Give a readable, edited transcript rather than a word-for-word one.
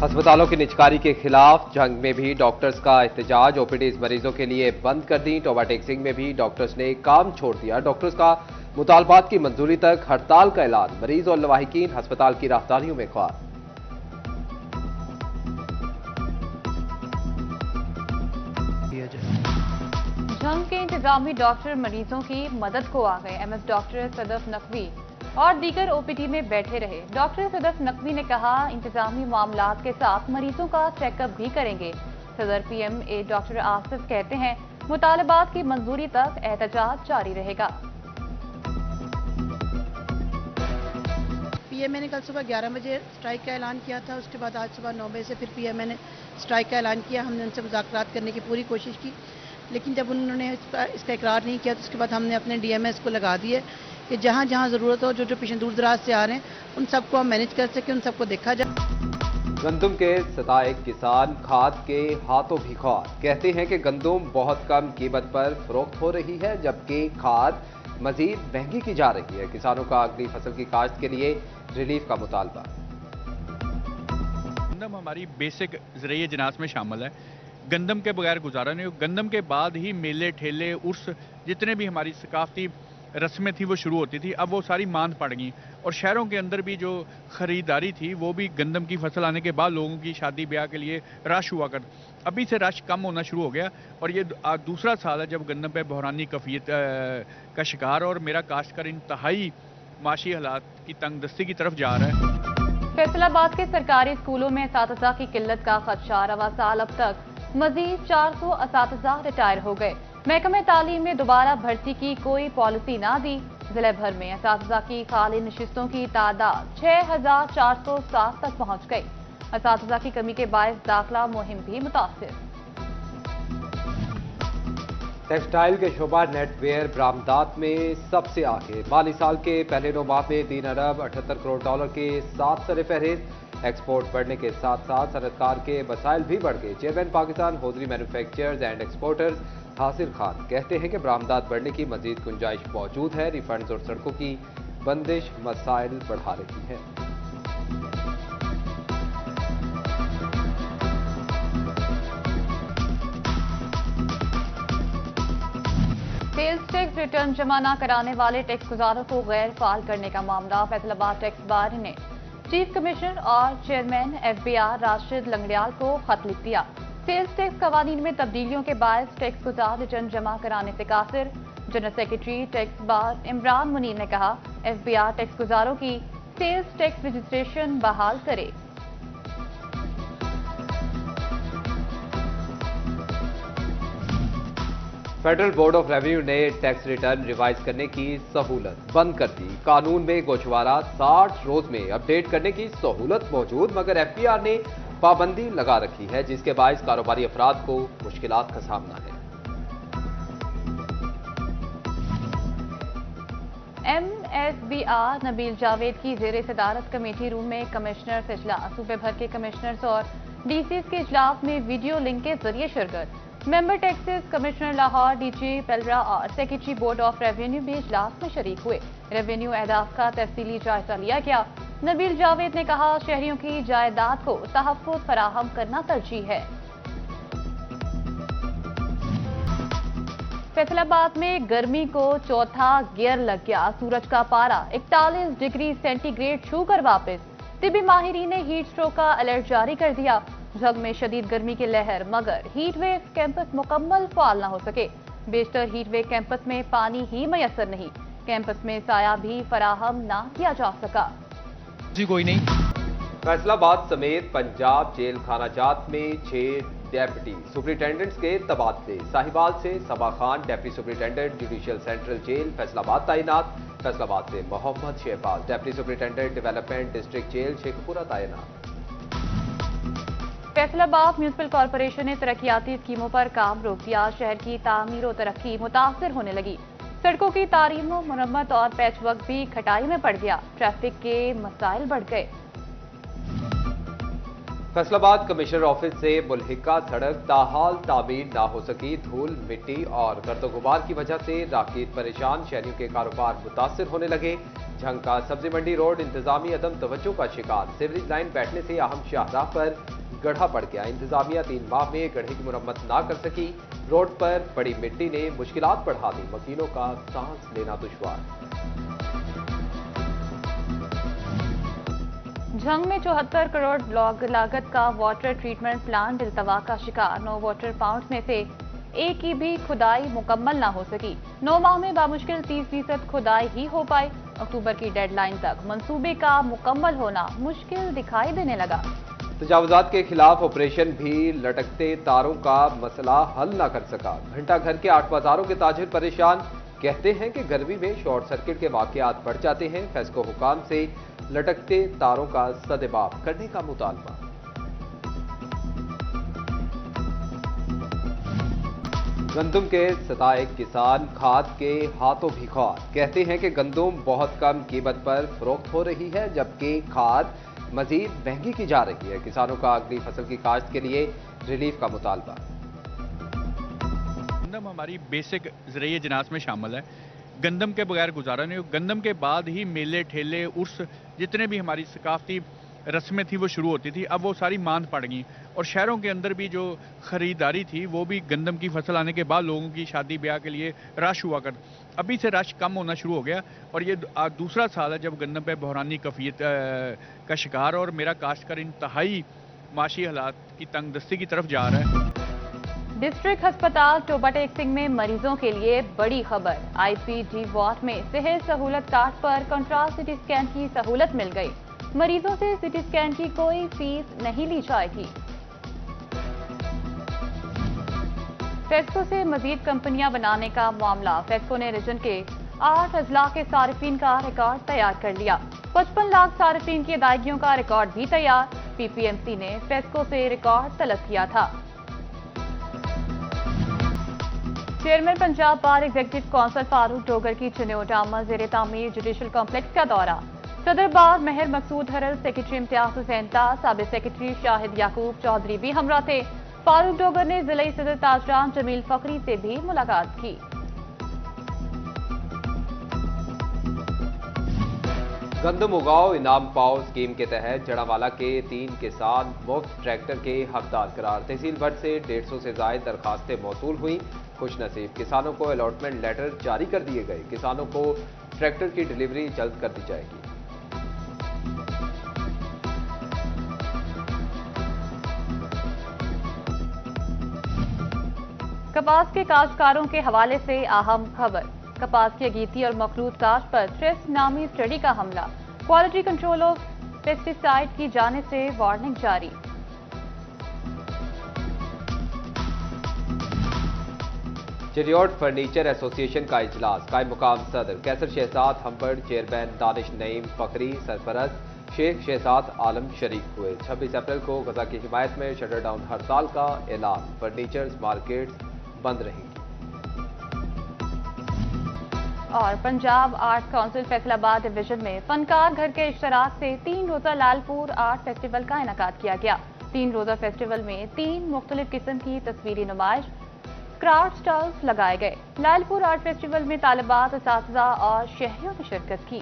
अस्पतालों की निजकारी के खिलाफ जंग में भी डॉक्टर्स का एहतजाज। ओपीडीज मरीजों के लिए बंद कर दी। टोबा टेक्सिंग में भी डॉक्टर्स ने काम छोड़ दिया। डॉक्टर्स का मुतालबात की मंजूरी तक हड़ताल का ऐलान। मरीज और लवाहिकीन अस्पताल की राहदारियों में ख्वार। जंग के इंतजामी डॉक्टर मरीजों की मदद को आ गए। एमएस डॉक्टर सदफ नकवी और दीगर ओपीडी में बैठे रहे। डॉक्टर सदफ नकवी ने कहा, इंतजामी मामलात के साथ मरीजों का चेकअप भी करेंगे। सदर पीएमए डॉक्टर आसिफ कहते हैं, मुतालबात की मंजूरी तक एहतजाज जारी रहेगा। पीएमए ने कल सुबह 11 बजे स्ट्राइक का ऐलान किया था। उसके बाद आज सुबह 9 बजे से फिर पीएमए ने स्ट्राइक का ऐलान किया। हमने उनसे मुज़ाकरात करने की पूरी कोशिश की, लेकिन जब उन्होंने इसका इकरार नहीं किया तो उसके बाद हमने अपने डीएमएस को लगा दिए कि जहां जहां ज़रूरत हो, जो जो पेशेंट दूर दराज से आ रहे हैं उन सबको हम मैनेज कर सकें, उन सबको देखा जाए। गंदम के सताए किसान खाद के हाथों भी ख्वार। कहते हैं कि गंदम बहुत कम कीमत पर फरोख्त हो रही है, जबकि खाद मजीद महंगी की जा रही है। किसानों का अगली फसल की काश्त के लिए रिलीफ का मुतालबा। गंदम हमारी बेसिक ज़रिए जिनास में शामिल है। गंदम के बगैर गुजारा नहीं। गंदम के बाद ही मेले ठेले उर्स जितने भी हमारी सकाफती रस्में थी वो शुरू होती थी। अब वो सारी मांद पड़ गई और शहरों के अंदर भी जो ख़रीदारी थी वो भी गंदम की फसल आने के बाद लोगों की शादी ब्याह के लिए रश हुआ कर, अभी से रश कम होना शुरू हो गया। और ये दूसरा साल है जब गंदम पे बहरानी कफियत का शिकार और मेरा काश्तकार इंतहाई माशी हालात की तंगदस्ती की तरफ जा रहा है। फैसलाबाद के सरकारी स्कूलों में असातिज़ा की किल्लत का खदशा। रवा साल अब तक मजीद 400 असातिज़ा रिटायर हो गए। महकमे तालीम ने दोबारा भर्ती की कोई पॉलिसी ना दी। जिले भर में असातिज़ा की खाली नशिस्तों की तादाद 6407 तक पहुंच गई। असातिज़ा की कमी के बायस दाखिला मुहिम भी मुतासिर। टेक्सटाइल के शोबा नेटवेयर बरामदात में सबसे आगे। माली साल के पहले 9 माह में 3 अरब 78 करोड़ डॉलर के 7 सरे फहरिस्त। एक्सपोर्ट बढ़ने के साथ साथ सनअतकार के वसाइल भी बढ़ गए। Chairman Pakistan hosiery manufacturers and exporters Hasir Khan कहते हैं कि बरामदात बढ़ने की मजीद गुंजाइश मौजूद है। रिफंड्स और सड़कों की बंदिश मसाइल बढ़ा रही है। सेल्स टैक्स रिटर्न जमा न कराने वाले टैक्स गुजारों को गैर फाल करने का मामला। फैसलाबाद टैक्स बार ने चीफ कमिश्नर और चेयरमैन एफबीआर राशिद लंगड़ियाल को खत लिख दिया। सेल्स टैक्स कवानीन में तब्दीलियों के बाद टैक्स गुजार रिटर्न जमा कराने से कासिर। General secretary tax bar Imran Munir ने कहा, एफबीआर टैक्स गुजारों की सेल्स टैक्स रजिस्ट्रेशन बहाल करे। फेडरल बोर्ड ऑफ रेवेन्यू ने टैक्स रिटर्न रिवाइज करने की सहूलत बंद कर दी। कानून में गोशवारा 60 रोज में अपडेट करने की सहूलत मौजूद, मगर एफबीआर ने पाबंदी लगा रखी है, जिसके बायस कारोबारी अफराद को मुश्किलात का सामना है। एमएसबीआर नबील जावेद की जेर सदारत कमेटी रूम में कमिश्नर्स इजलास। सूबे भर के कमिश्नर्स और डीसीज के इजलास में वीडियो लिंक के जरिए शिरकत। Member taxes commissioner Lahore, DG पेलरा और सेक्रेटरी बोर्ड ऑफ रेवेन्यू भी इजलास में शरीक हुए। रेवेन्यू अहदाफ का तफसीली जायजा लिया गया। नबील जावेद ने कहा, शहरियों की जायदाद को तहफ़्फ़ुज़ फराहम करना तरजीह है। फैसलाबाद में गर्मी को चौथा गियर लग गया। सूरज का पारा 41 डिग्री सेंटीग्रेड छू कर वापस। तिबी माहिरीन ने हीट स्ट्रोक का अलर्ट जारी कर दिया। जग में शदीद गर्मी की लहर, मगर हीट वेव कैंपस मुकम्मल फाल न हो सके। बेशतर हीट वेव कैंपस में पानी ही मैसर नहीं। कैंपस में साया भी फराहम न किया जा सका। जी कोई नहीं। फैसलाबाद समेत पंजाब जेल खाना जात में 6 डेप्यूटी सुपरिटेंडेंट्स के तबादले। साहिवाल से Saba Khan deputy superintendent judicial central jail Faisalabad तैनात। फैसलाबाद से Mohammad Shahbaz deputy superintendent development district jail Sheikhupura तैनात। फैसलाबाद म्यूनिसिपल कॉरपोरेशन ने तरक्याती स्कीमों पर काम रोक दिया। शहर की तामीर और तरक्की मुतासिर होने लगी। सड़कों की तारीम मुरम्मत और पैच वर्क भी खटाई में पड़ गया। ट्रैफिक के मसाइल बढ़ गए। फैसलाबाद कमिश्नर ऑफिस से मुल्हिका सड़क ताहाल तामीर ना हो सकी। धूल, मिट्टी और गर्दो गुबार की वजह से राहगीर परेशान। शहरियों के कारोबार मुतासिर होने लगे। झंग का सब्जी मंडी रोड इंतजामी अदम तवज्जो का शिकार। सीवरेज लाइन बैठने से अहम शाहराह पर गड्ढा पड़ गया। इंतजामिया 3 माह में गड्ढे की मुरम्मत ना कर सकी। रोड पर पड़ी मिट्टी ने मुश्किलात बढ़ा दी। मकीनों का सांस लेना दुश्वार। झंग में 74 करोड़ लागत का वाटर ट्रीटमेंट प्लांट इल्तवा का शिकार। 9 वाटर पाउंड्स में से एक की भी खुदाई मुकम्मल ना हो सकी। 9 माह में बामुश्किल 30% खुदाई ही हो पाई। अक्टूबर की डेडलाइन तक मंसूबे का मुकम्मल होना मुश्किल दिखाई देने लगा। तजावुजात के खिलाफ ऑपरेशन भी लटकते तारों का मसला हल न कर सका। घंटा घर के 8 बाजारों के ताजिर परेशान। कहते हैं कि गर्मी में शॉर्ट सर्किट के वाकयात बढ़ जाते हैं। फेस्को हुकाम से लटकते तारों का सदेबाब करने का मुतालबा। गंदम के सताए किसान खाद के हाथों भी ख्वार। कहते हैं कि गंदम बहुत कम कीमत पर फरोख्त हो रही है, जबकि खाद मजीद महंगी की जा रही है। किसानों का अगली फसल की काश्त के लिए रिलीफ का मुतालबा। गंदम हमारी बेसिक ज़रिए जिनास में शामिल है। गंदम के बगैर गुजारा नहीं। गंदम के बाद ही मेले ठेले उर्स जितने भी हमारी सकाफती रस्में थी वो शुरू होती थी। अब वो सारी मांद पड़ गई और शहरों के अंदर भी जो ख़रीदारी थी वो भी गंदम की फसल आने के बाद लोगों की शादी ब्याह के लिए रश हुआ कर। अभी से रश कम होना शुरू हो गया और ये दूसरा साल है जब गंदम पे बहरानी कफ़ियत का शिकार और मेरा काश्तकार इंतहाई माशी हालात की तंगदस्ती की तरफ जा रहा है। डिस्ट्रिक्ट अस्पताल टोबा टेक सिंह में मरीजों के लिए बड़ी खबर। आईपीडी वार्ड में सेहत सहूलत कार्ड पर कंट्रास्ट सिटी स्कैन की सहूलत मिल गई। मरीजों से सिटी स्कैन की कोई फीस नहीं ली जाएगी। फेस्को से मजीद कंपनियां बनाने का मामला। फेस्को ने रीजन के 8 अजला के सारिफीन का रिकॉर्ड तैयार कर लिया। 55 लाख सारिफीन की अदायगियों का रिकॉर्ड भी तैयार। पीपीएमसी ने फेस्को से रिकॉर्ड तलब किया था। चेयरमैन पंजाब बार एग्जीक्यूटिव काउंसिल फारूक डोगर की चिन्योटामा ज़ेरे तामीर जुडिशल कॉम्प्लेक्स का दौरा। सदर बार महर मकसूद हरल, सेक्रेटरी इम्तियाज हुसैन ताज, साबिक सेक्रेटरी शाहिद याकूब चौधरी भी हमरा थे। फारूक डोगर ने जिले सदर ताजरान जमील फकरी से भी मुलाकात की। गंदम उगाओ इनाम पाओ स्कीम के तहत जड़ावाला के 3 किसान मुफ्त ट्रैक्टर के हकदार करार। तहसील भर से 150 से ज्यादा दरखास्तें मौसूल हुई। खुश नसीब किसानों को अलॉटमेंट लेटर जारी कर दिए गए। किसानों को ट्रैक्टर की डिलीवरी जल्द कर दी जाएगी। कपास के काश्तकारों के हवाले से अहम खबर। कपास की अगीती और मखलूत काश्त पर थ्रेस्ट नामी स्टडी का हमला। क्वालिटी कंट्रोल ऑफ पेस्टिसाइड की जानिब से वार्निंग जारी। चिरियोट फर्नीचर एसोसिएशन का इजलास। कायम मुकाम सदर कैसर शहजाद हम्बर्ड, चेयरमैन दानिश नईम फकरी, सरपरस्त शेख शहजाद आलम शरीक हुए। 26 अप्रैल को गजा की हिमायत में शटर डाउन हड़ताल का ऐलान। फर्नीचर मार्केट्स बंद रहेंगी। और Punjab art council Faisalabad division में फनकार घर के इश्तराक से 3 रोजा लालपुर आर्ट फेस्टिवल का इनेकाद किया गया। 3 रोजा फेस्टिवल में 3 मुख्तलिफ किस्म की तस्वीरी नुमाइश, क्राफ्ट स्टॉल्स लगाए गए। लालपुर आर्ट फेस्टिवल में तालिबात, असातिज़ा और शहरियों ने शिरकत की।